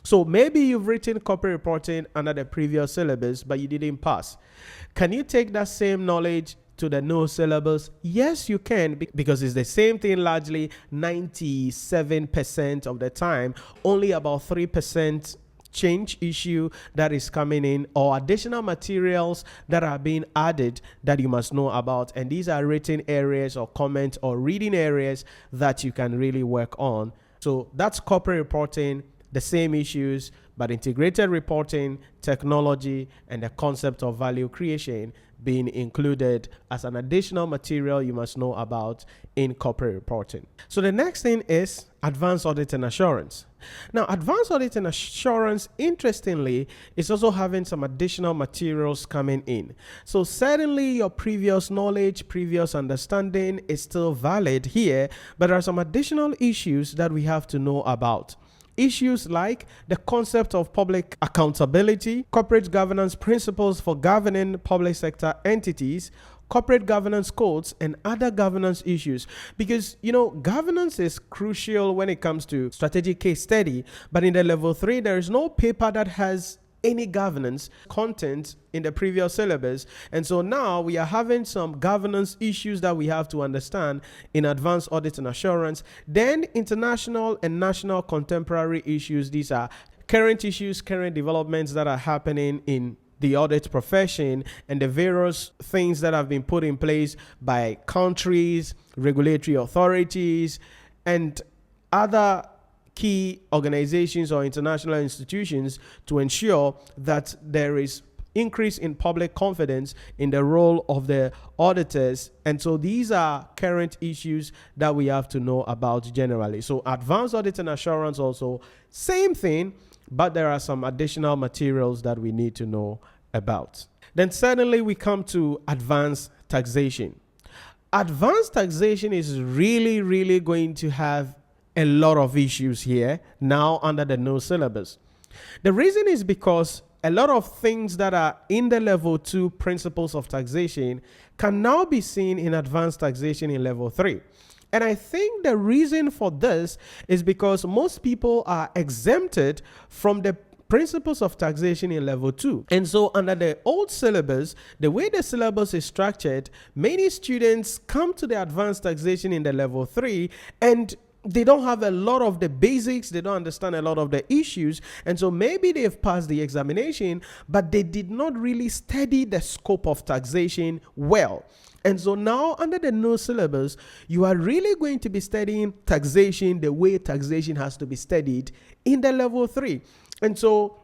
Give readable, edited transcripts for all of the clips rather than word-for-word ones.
So maybe you've written corporate reporting under the previous syllabus, but you didn't pass. Can you take that same knowledge to the new syllabus? Yes, you can, because it's the same thing largely 97% of the time. Only about 3% change issue that is coming in, or additional materials that are being added that you must know about. And these are written areas or comment or reading areas that you can really work on. So that's corporate reporting, the same issues, but integrated reporting, technology, and the concept of value creation being included as an additional material you must know about in corporate reporting. So the next thing is advanced audit and assurance. Now, advanced audit and assurance, interestingly, is also having some additional materials coming in. So certainly your previous knowledge, previous understanding is still valid here, but there are some additional issues that we have to know about. Issues like the concept of public accountability, corporate governance principles for governing public sector entities, corporate governance codes, and other governance issues. Because, governance is crucial when it comes to strategic case study, but in the level 3, there is no paper that has any governance content in the previous syllabus. And so now we are having some governance issues that we have to understand in advanced audit and assurance. Then international and national contemporary issues. These are current issues, current developments that are happening in the audit profession, and the various things that have been put in place by countries, regulatory authorities, and other key organizations or international institutions to ensure that there is increase in public confidence in the role of the auditors. And so these are current issues that we have to know about generally. So advanced audit and assurance also, same thing, but there are some additional materials that we need to know about. Then suddenly we come to advanced taxation. Advanced taxation is really going to have a lot of issues here now under the new syllabus. The reason is because a lot of things that are in the level 2 principles of taxation can now be seen in advanced taxation in level 3. And I think the reason for this is because most people are exempted from the principles of taxation in level 2. And so under the old syllabus, the way the syllabus is structured, many students come to the advanced taxation in the level 3 and they don't have a lot of the basics, they don't understand a lot of the issues, and so maybe they've passed the examination, but they did not really study the scope of taxation well. And so now under the new syllabus, you are really going to be studying taxation the way taxation has to be studied in the level 3. And so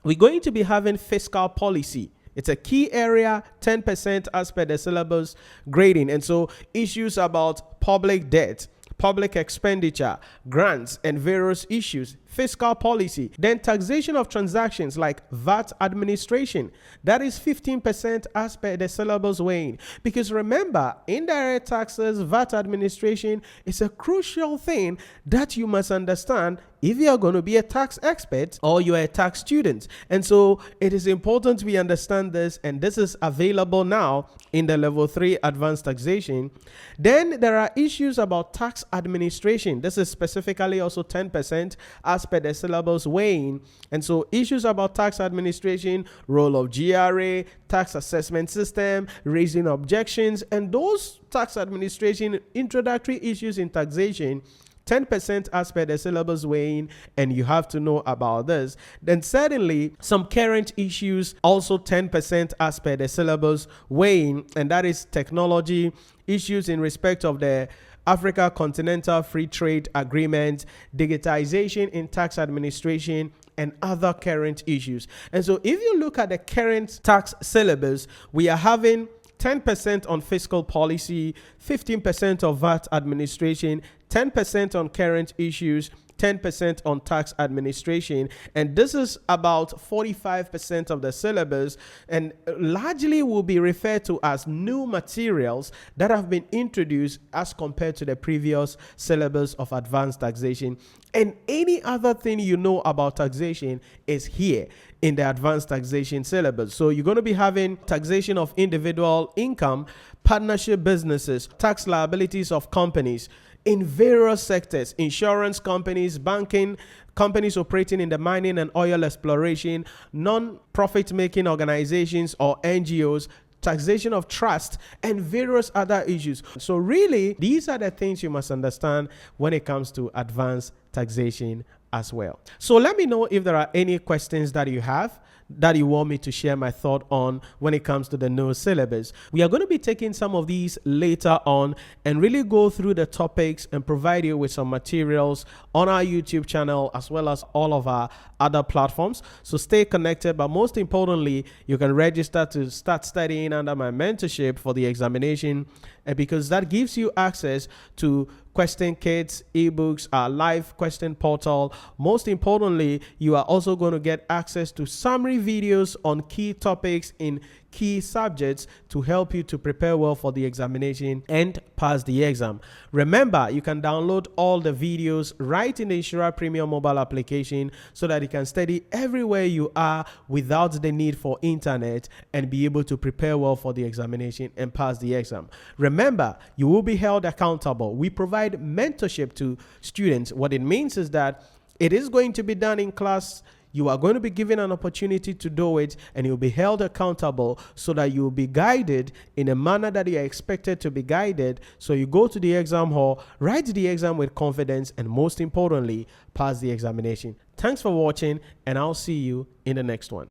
we're going to be having fiscal policy. It's a key area, 10% as per the syllabus grading. And so issues about public debt, public expenditure, grants, and various issues, fiscal policy. Then taxation of transactions like VAT administration. That is 15% as per the syllabus weighing. Because remember, indirect taxes, VAT administration is a crucial thing that you must understand if you are going to be a tax expert or you are a tax student. And so it is important we understand this, and this is available now in the level 3 advanced taxation. Then there are issues about tax administration. This is specifically also 10% as per the syllabus weighing. And so issues about tax administration, role of GRA, tax assessment system, raising objections, and those tax administration introductory issues in taxation, 10% as per the syllabus weighing, and you have to know about this. Then certainly some current issues, also 10% as per the syllabus weighing, and that is technology, issues in respect of the Africa Continental Free Trade Agreement, digitization in tax administration, and other current issues. And so if you look at the current tax syllabus, we are having 10% on fiscal policy, 15% of VAT administration, 10% on current issues, 10% on tax administration, and this is about 45% of the syllabus, and largely will be referred to as new materials that have been introduced as compared to the previous syllabus of advanced taxation. And any other thing you know about taxation is here in the advanced taxation syllabus. So you're going to be having taxation of individual income, partnership businesses, tax liabilities of companies in various sectors, insurance companies, banking companies operating in the mining and oil exploration, non-profit making organizations or NGOs, taxation of trust, and various other issues. So really, these are the things you must understand when it comes to advanced taxation as well. So let me know if there are any questions that you have that you want me to share my thought on when it comes to the new syllabus. We are going to be taking some of these later on and really go through the topics and provide you with some materials on our YouTube channel as well as all of our other platforms. So stay connected, but most importantly, you can register to start studying under my mentorship for the examination, and because that gives you access to question kits, ebooks, our live question portal. Most importantly, you are also going to get access to summary videos on key topics in key subjects to help you to prepare well for the examination and pass the exam. Remember, you can download all the videos right in the Nhyira Premium mobile application so that you can study everywhere you are without the need for internet and be able to prepare well for the examination and pass the exam. Remember, you will be held accountable. We provide mentorship to students. What it means is that it is going to be done in class. You are going to be given an opportunity to do it, and you'll be held accountable so that you'll be guided in a manner that you are expected to be guided. So you go to the exam hall, write the exam with confidence, and most importantly, pass the examination. Thanks for watching, and I'll see you in the next one.